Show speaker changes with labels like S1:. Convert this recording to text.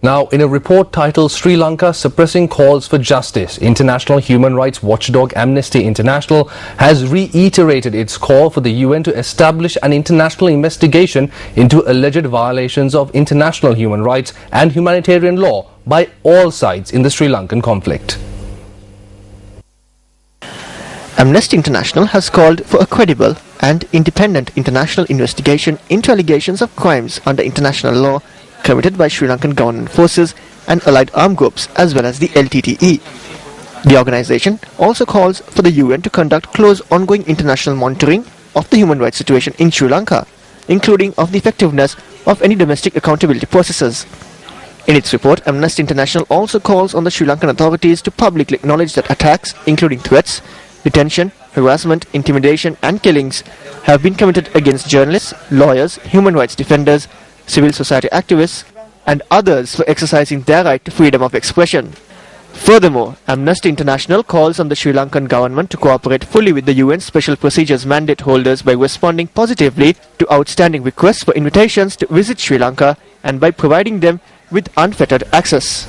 S1: Now, in a report titled Sri Lanka Suppressing Calls for Justice, international human rights watchdog Amnesty International has reiterated its call for the UN to establish an international investigation into alleged violations of international human rights and humanitarian law by all sides in the Sri Lankan conflict.
S2: Amnesty International has called for a credible and independent international investigation into allegations of crimes under international law committed by Sri Lankan government forces and allied armed groups as well as the LTTE. The organization also calls for the UN to conduct close ongoing international monitoring of the human rights situation in Sri Lanka, including of the effectiveness of any domestic accountability processes. In its report, Amnesty International also calls on the Sri Lankan authorities to publicly acknowledge that attacks, including threats, detention, harassment, intimidation and killings have been committed against journalists, lawyers, human rights defenders, civil society activists and others for exercising their right to freedom of expression. Furthermore, Amnesty International calls on the Sri Lankan government to cooperate fully with the UN Special Procedures mandate holders by responding positively to outstanding requests for invitations to visit Sri Lanka and by providing them with unfettered access.